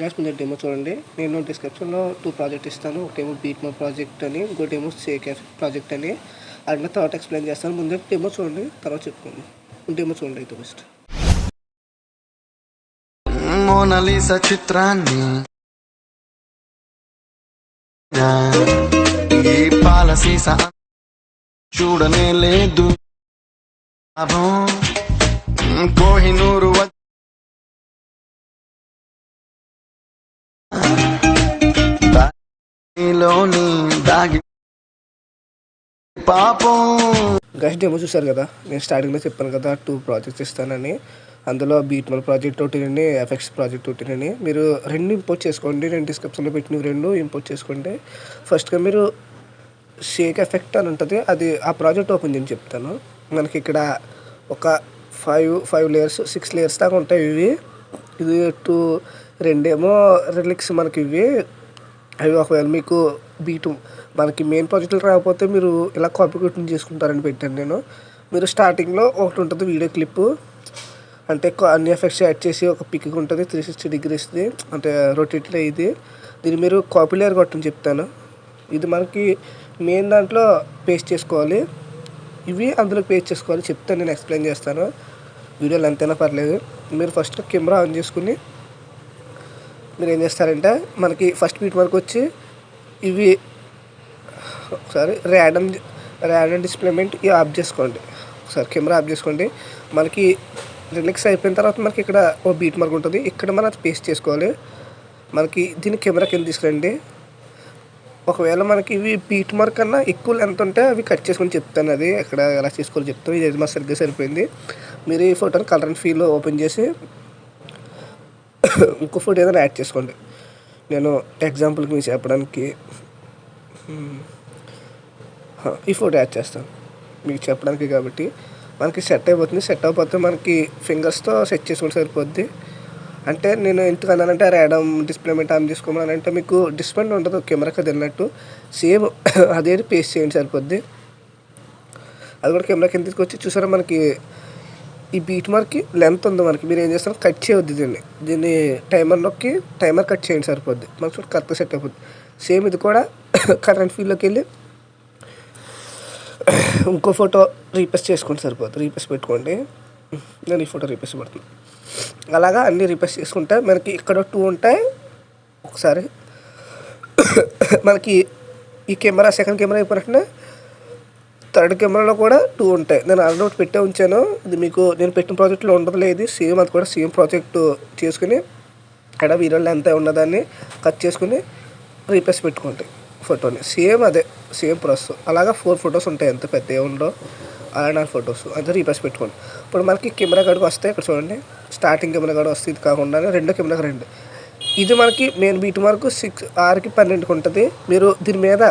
Guys మీరు demo చూడండి. నేను డిస్క్రిప్షన్లో 2 ప్రాజెక్ట్ ఇస్తాను. ఒకటేమో బీట్‌మో ప్రాజెక్ట్ అని, ఇంకోటేమో షేక్ ప్రాజెక్ట్ అని. అట్లా తర్వాత ఎక్స్‌ప్లెయిన్ చేస్తాను. ముందు డెమో చూడండి, తర్వాత చెప్పుకోండి. డెమో చూడండి అయితే ఫస్ట్. మోనాలిసా చిత్రాన్ని ఈ పాలసీస చూడనే లేదు. కోహినూరు లోని దాగి పాపం. గైస్ డెమో చూసారు కదా, నేను స్టార్టింగ్లో చెప్పాను కదా 2 ప్రాజెక్ట్స్ ఇస్తానని. అందులో బీట్‌మల్ ప్రాజెక్ట్ ఒకటినండి, ఎఫెక్ట్స్ ప్రాజెక్ట్ ఒకటినండి. మీరు 2 ఇంపోర్ట్ చేసుకోండి. నేను డిస్క్రిప్షన్లో పెట్టినవి 2 ఇంపోర్ట్ చేసుకోండి. ఫస్ట్గా మీరు షేక్ ఎఫెక్ట్ అని ఉంటుంది, అది ఆ ప్రాజెక్ట్ ఓపెన్ చేయని చెప్తాను. మనకి ఇక్కడ ఒక 5 లేయర్స్ 6 లేయర్స్ దాకా ఉంటాయి. ఇది 2 రెండేమో రిలిక్స్ మనకి ఇవి. అవి ఒకవేళ మీకు బీటు మనకి మెయిన్ ప్రాజెక్టులు రాకపోతే మీరు ఇలా కాపీ కొట్టింగ్ చేసుకుంటారని పెట్టాను నేను. మీరు స్టార్టింగ్లో ఒకటి ఉంటుంది వీడియో క్లిప్పు, అంటే అన్ని ఎఫెక్ట్స్ యాడ్ చేసి ఒక పిక్ ఉంటుంది 360 degreesది, అంటే రొటేట్లో. దీన్ని మీరు కాపీ లేయర్ కొట్టని చెప్తాను. ఇది మనకి మెయిన్ దాంట్లో పేస్ట్ చేసుకోవాలి. ఇవి అందులో పేస్ట్ చేసుకోవాలి చెప్తాను, నేను ఎక్స్ప్లెయిన్ చేస్తాను. వీడియోలు ఎంతైనా పర్లేదు. మీరు ఫస్ట్ కెమెరా ఆన్ చేసుకుని మీరు ఏం చేస్తారంటే, మనకి ఫస్ట్ బీట్ వరకు వచ్చి ఇవి ఒకసారి ర్యాండమ్ డిస్ప్లేమెంట్ ఇవి ఆఫ్ చేసుకోండి. ఒకసారి కెమెరా ఆఫ్ చేసుకోండి. మనకి రిలిక్స్ అయిపోయిన తర్వాత మనకి ఇక్కడ ఓ బీట్ మార్క్ ఉంటుంది, ఇక్కడ మనం పేస్ట్ చేసుకోవాలి. మనకి దీన్ని కెమెరా కింద తీసుకురండి. ఒకవేళ మనకి ఇవి బీట్ మార్క్ కన్నా ఎక్కువ లెంత్ ఉంటే అవి కట్ చేసుకొని చెప్తాను, అది ఎక్కడ ఎలా చేసుకోవాలో చెప్తాను. ఇది మా సరిగ్గా సరిపోయింది. మీరు ఈ ఫోటోని కలర్ అండ్ ఫీల్ ఓపెన్ చేసి ఇంకో ఫోటో ఏదైనా యాడ్ చేసుకోండి. నేను ఎగ్జాంపుల్కి మీకు చెప్పడానికి ఈ ఫోటో యాడ్ చేస్తాను మీకు చెప్పడానికి కాబట్టి. మనకి సెట్ అయిపోతుంది. సెట్ అయిపోతే మనకి ఫింగర్స్తో సెట్ చేసుకుంటే సరిపోద్ది. అంటే నేను ఎందుకు అన్నానంటే ర్యాండమ్ డిస్ప్లేమెంట్ ఆన్ చేసుకోమని, అంటే మీకు డిస్ప్లే ఉండదు కెమెరాకి అది వెళ్ళినట్టు. సేమ్ అదే పేస్ట్ చేయండి సరిపోద్ది. అది కూడా కెమెరా కింద తీసుకొచ్చి చూసారా, మనకి ఈ బీట్ మార్క్కి లెంత్ ఉంది. మనకి మీరు ఏం చేస్తారు, కట్ చేయవద్దు దీన్ని టైమర్ నొక్కి టైమర్ కట్ చేయండి సరిపోద్ది. మనకు చూడ కరెక్ట్గా సెట్ అయిపోద్ది. సేమ్ ఇది కూడా కరెంట్ ఫీల్డ్లోకి వెళ్ళి ఇంకో ఫోటో రీప్లేస్ చేసుకోండి సరిపోద్ది. రీప్లేస్ పెట్టుకోండి. నేను ఈ ఫోటో రీప్లేస్ పెడుతున్నాను. అలాగా అన్నీ రీప్లేస్ చేసుకుంటే మనకి ఇక్కడ 2 ఉంటాయి. ఒకసారి మనకి ఈ కెమెరా సెకండ్ కెమెరా అయిపోయినట్టునే థర్డ్ కెమెరాలో కూడా 2 ఉంటాయి. నేను ఆల్రెడీ ఒకటి పెట్టే ఉంచాను. ఇది మీకు నేను పెట్టిన ప్రాజెక్ట్లో ఉండదులే, ఇది సేమ్. అది కూడా సేమ్ ప్రాజెక్ట్ చేసుకుని ఇక్కడ వీడియోలో ఎంత ఉన్నదాన్ని కట్ చేసుకుని రీప్లేస్ పెట్టుకోండి ఫోటోని. Same process. అలాగా 4 ఫొటోస్ ఉంటాయి, ఎంత పెద్ద ఏముండో అలా 4 ఫొటోస్ అంతే రీప్లేస్ పెట్టుకోండి. ఇప్పుడు మనకి కెమెరా గడికి వస్తాయి. ఇక్కడ చూడండి, స్టార్టింగ్ కెమెరా గడి వస్తుంది. ఇది కాకుండా రెండో కెమెరాకి 2. ఇది మనకి మెయిన్ బీట్ మార్క్ 6కి 12కి ఉంటుంది. మీరు దీని మీద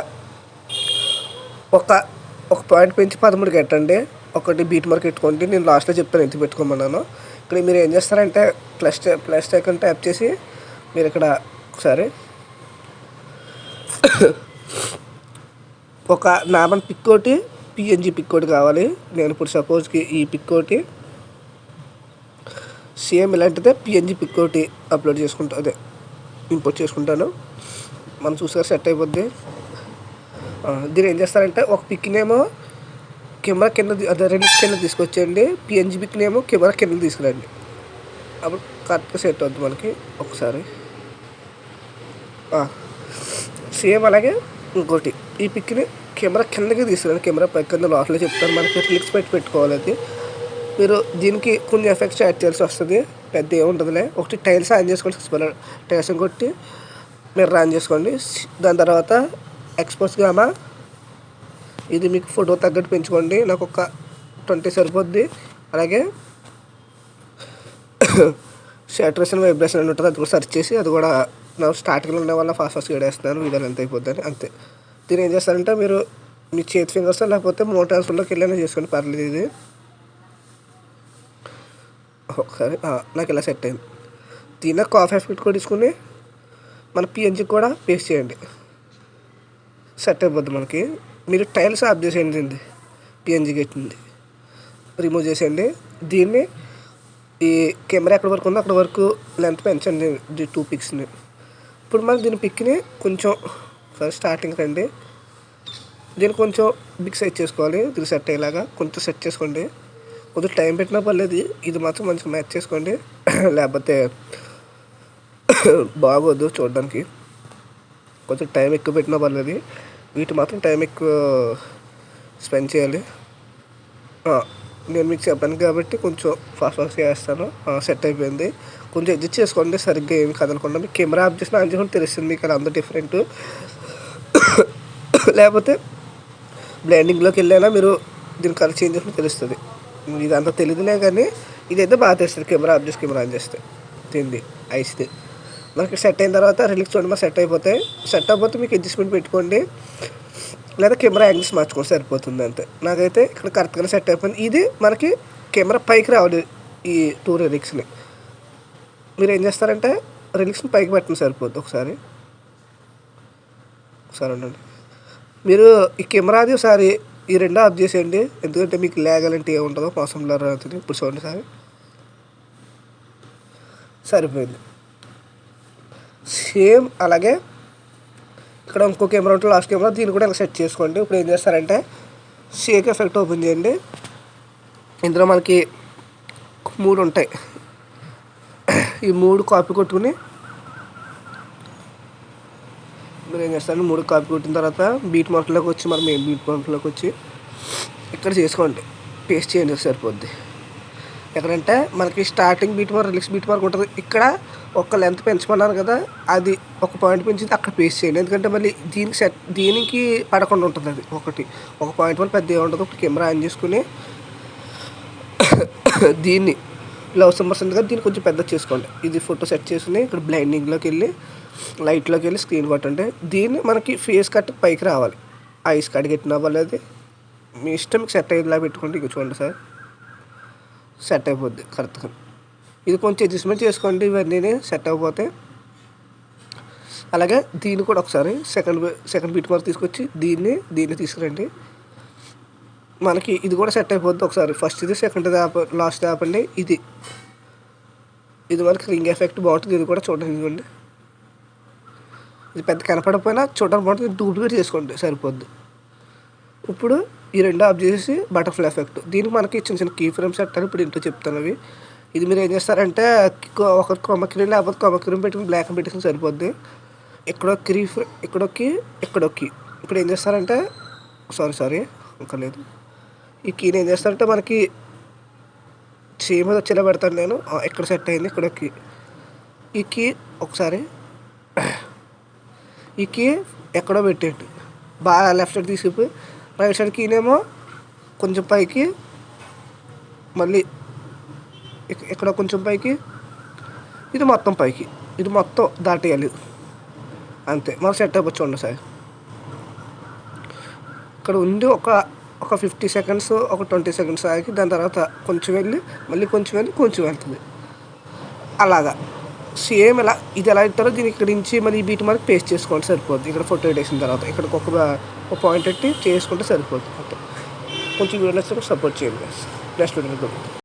ఒక పాయింట్ పెంచి 13కి పెట్టండి. ఒకటి బీట్ మార్క్ పెట్టుకోండి. నేను లాస్ట్లో చెప్తాను ఎంత పెట్టుకోమన్నాను. ఇక్కడ మీరు ఏం చేస్తారంటే ప్లస్ ఐకాన్ ట్యాప్ చేసి మీరు ఇక్కడ ఒకసారి ఒక నార్మల్ పిక్ ఒకటి, పిఎన్జీ పిక్ ఒకటి కావాలి. నేను ఇప్పుడు సపోజ్కి ఈ పిక్ ఒకటి సేమ్ ఇలాంటిదే పిఎన్జీ పిక్ ఒకటి అప్లోడ్ చేసుకుంటా, అదే ఇంపోర్ట్ చేసుకుంటాను. మనం చూసారు సెట్ అయిపోద్ది. దీన్ని ఏం చేస్తారంటే ఒక పిక్నేమో కెమెరా కింద, అదే రిలీజ్ కింద తీసుకొచ్చేయండి. పిఎన్జీ పిక్నేమో కెమెరా కింద తీసుకురండి. అప్పుడు కరెక్ట్గా సెట్ అవుద్ది మనకి. ఒకసారి సేమ్ అలాగే ఇంకోటి ఈ పిక్ని కెమెరా కిందకి తీసుకురండి. కెమెరా పై కింద లోపల చెప్తాను. మనకి క్లిక్స్ పెట్టుకోవాలి. అది మీరు దీనికి కొన్ని ఎఫెక్ట్స్ యాడ్ చేయాల్సి వస్తుంది, పెద్ద ఏముంటుందిలే. ఒకటి టైల్స్ ఆన్ చేసుకోండి. టైల్స్ కొట్టి మీరు ఆన్ చేసుకోండి. దాని తర్వాత ఎక్స్పోర్ట్స్ గామా, ఇది మీకు ఫోటో తగ్గట్టు పెంచుకోండి. నాకు ఒక 20 సరిపోద్ది. అలాగే సాచురేషన్ వైబ్రేషన్ అని ఉంటుంది, అది కూడా సెర్చ్ చేసి అది కూడా నా స్టార్టింగ్లో ఉన్న వల్ల ఫాస్ట్ వేస్తున్నాను. వీడియోలు ఎంత అయిపోద్దని అంతే. దీన్ని ఏం చేస్తారంటే మీరు మీ చేతి ఫింగర్స్ లేకపోతే మోటార్ ట్రాన్స్ఫర్లోకి వెళ్ళైనా చేసుకోండి, పర్లేదు. ఇది ఒకసారి నాకు ఇలా సెట్ అయింది. దీన్ని కాఫీ ఎఫెక్ట్ కూడా తీసుకుని మన పిఎన్జీ కూడా పేస్ట్ చేయండి, సెట్ అయిపోద్ది మనకి. మీరు టైల్స్ ఆఫ్ చేసేయండి. దీన్ని పిఎన్జీకి ఎట్టింది రిమూవ్ చేసేయండి. దీన్ని ఈ కెమెరా ఎక్కడి వరకు ఉందో అక్కడ వరకు లెంత్ పెంచండి ఈ 2 పిక్స్ని. ఇప్పుడు మనం దీని పిక్ని కొంచెం ఫస్ట్ స్టార్టింగ్ రండి, దీన్ని కొంచెం బిగ్ సైజ్ చేసుకోవాలి. ఇది సెట్ అయ్యేలాగా కొంచెం సెట్ చేసుకోండి. కొంచెం టైం పెట్టినా పర్లేదు, ఇది మాత్రం మంచిగా మ్యాచ్ చేసుకోండి లేకపోతే బాగోదు చూడడానికి. కొంచెం టైం ఎక్కువ పెట్టినా పర్లేదు, వీటి మాత్రం టైం ఎక్కువ స్పెండ్ చేయాలి. నేను మీకు చెప్పాను కాబట్టి కొంచెం ఫాస్ట్గా చేస్తాను. సెట్ అయిపోయింది. కొంచెం అడ్జస్ట్ చేసుకోండి, సరిగ్గా ఏమి కదలకుండా. మీకు కెమెరా ఆఫ్ చేసిన ఆన్ చేసుకుంటే తెలుస్తుంది మీకు అది అంత డిఫరెంట్. లేకపోతే బ్లెండింగ్లోకి వెళ్ళైనా మీరు దీని కలర్ చేంజ్ చేసుకుంటే తెలుస్తుంది. ఇది అంత తెలియదులే కానీ ఇదైతే బాగా తెలుస్తుంది కెమెరా ఆఫ్ చేసి కెమెరా ఆన్ చేస్తే. తింది ఐస్ది మనకి సెట్ అయిన తర్వాత రిలీక్స్ చూడండి, సెట్ అయిపోతాయి. సెట్ అయిపోతే మీకు అడ్జస్ట్మెంట్ పెట్టుకోండి, లేదా కెమెరా యాంగిల్స్ మార్చుకోండి, సరిపోతుంది అంతే. నాకైతే ఇక్కడ కరెక్ట్గానే సెట్ అయిపోయింది. ఇది మనకి కెమెరా పైకి రావాలి. ఈ 2 రిలీక్స్ని మీరు ఏం చేస్తారంటే రిలీక్స్ని పైకి పెట్టండి, సరిపోద్ది. ఒకసారి ఉండండి, మీరు ఈ కెమెరాది ఒకసారి ఈ 2 ఆఫ్ చేసేయండి, ఎందుకంటే మీకు ల్యాగ్ అలాంటి ఏముంటుందో మోసం బ్లర్ అవుతుంది. ఇప్పుడు చూడండి సార్, సరిపోయింది. సేమ్ అలాగే ఇక్కడ ఇంకో కెమెరా ఉంటుంది, లాస్ట్ కెమెరా, దీన్ని కూడా ఇలా సెట్ చేసుకోండి. ఇప్పుడు ఏం చేస్తారంటే షేక్ ఎఫెక్ట్ ఓపెన్ చేయండి. ఇందులో మనకి 3 ఉంటాయి. ఈ 3 కాపీ కొట్టుకుని మీరు ఏం చేస్తారు, 3 కాపీ కొట్టిన తర్వాత బీట్ మార్క్లోకి వచ్చి మనం మెయిన్ బీట్ మార్క్లోకి వచ్చి ఇక్కడ చేసుకోండి, పేస్ట్ చేయండి, సరిపోద్ది. ఎక్కడంటే మనకి స్టార్టింగ్ బీట్ మార్క్ రిలీక్స్ బీట్ మార్క్ ఉంటుంది. ఇక్కడ ఒక లెంత్ పెంచుకున్నాను కదా, అది ఒక పాయింట్ పెంచింది అక్కడ పేస్ట్ చేయండి, ఎందుకంటే మళ్ళీ దీనికి పడకుండా ఉంటుంది. అది ఒక పాయింట్ వల్ల పెద్ద ఉంటుంది. ఒక కెమెరా ఆన్ చేసుకుని దీన్ని లవ్ సింబల్స్ ఉంది కదా, దీన్ని కొంచెం పెద్ద చేసుకోండి. ఇది ఫోటో సెట్ చేసుకుని ఇక్కడ బ్లైండింగ్లోకి వెళ్ళి లైట్లోకి వెళ్ళి స్క్రీన్ కొట్టండి. దీన్ని మనకి ఫేస్ కట్ పైకి రావాలి, ఐస్ కట్ కట్టినా వాళ్ళది మీ ఇష్టం, మీకు సెట్ అయ్యేలా పెట్టుకోండి. ఇక చూడండి సార్, సెట్ అయిపోద్ది కరెక్ట్గా. ఇది కొంచెం అడ్జస్ట్మెంట్ చేసుకోండి, ఇవన్నీ సెట్ అయిపోతే. అలాగే దీన్ని కూడా ఒకసారి సెకండ్ బీట్ మార్క్ తీసుకొచ్చి దీన్ని తీసుకురండి. మనకి ఇది కూడా సెట్ అయిపోద్ది. ఒకసారి ఫస్ట్ ఇది, సెకండ్ లాస్ట్ ఆపండి. ఇది మనకి రింగ్ ఎఫెక్ట్ బాగుంటుంది. ఇది కూడా చూడండి, ఇదిగోండి, ఇది పెద్ద కనపడకపోయినా చూడడానికి బాగుంటుంది. డూప్లికేట్ చేసుకోండి, సరిపోద్ది. ఇప్పుడు ఈ 2 ఆఫ్ చేసి బటర్ఫ్లై ఎఫెక్ట్, దీనికి మనకి చిన్న కీ ఫ్రేమ్ సెట్ అని ఇప్పుడు ఇంట్లో చెప్తాను అవి. ఇది మీరు ఏం చేస్తారంటే ఒక కొమ్మ క్రీమ్ లేకపోతే కొమ్మ క్రీమ్ పెట్టుకుని బ్లాక్ పెట్టుకుని సరిపోద్ది. ఇక్కడొక్కి ఇప్పుడు ఏం చేస్తారంటే సారీ ఇంకా లేదు. ఈ కీని ఏం చేస్తారంటే మనకి సేమ్ అది వచ్చేలా పెడతాను నేను. ఇక్కడ సెట్ అయింది. ఇక్కడొక్కి ఈ కీ ఒకసారి ఈ కీ ఎక్కడో పెట్టేయండి, బాగా లెఫ్ట్ సైడ్ తీసుకుపోయి రైట్ సైడ్ కీనేమో కొంచెం పైకి, మళ్ళీ ఇక్కడ కొంచెం పైకి, ఇది మొత్తం పైకి, ఇది మొత్తం దాటేయాలి అంతే. మనం సెట్ అయిపోవచ్చు సార్. ఇక్కడ ఉండి ఒక 50 సెకండ్స్, ఒక 20 సెకండ్స్ ఆగి దాని తర్వాత కొంచెం వెళ్ళి మళ్ళీ కొంచెం వెళ్తుంది. అలాగా సేమ్ ఇలా ఇది ఎలా ఇస్తారో దీన్ని ఇక్కడ నుంచి మళ్ళీ ఈ బీట్ మార్క్ పేస్ట్ చేసుకోండి, సరిపోద్ది. ఇక్కడ ఫోటో వేసిన తర్వాత ఇక్కడ ఒక పాయింట్ పెట్టి చేసుకుంటే సరిపోద్ది. కొంచెం వీడియో సపోర్ట్ చేయండి. Next video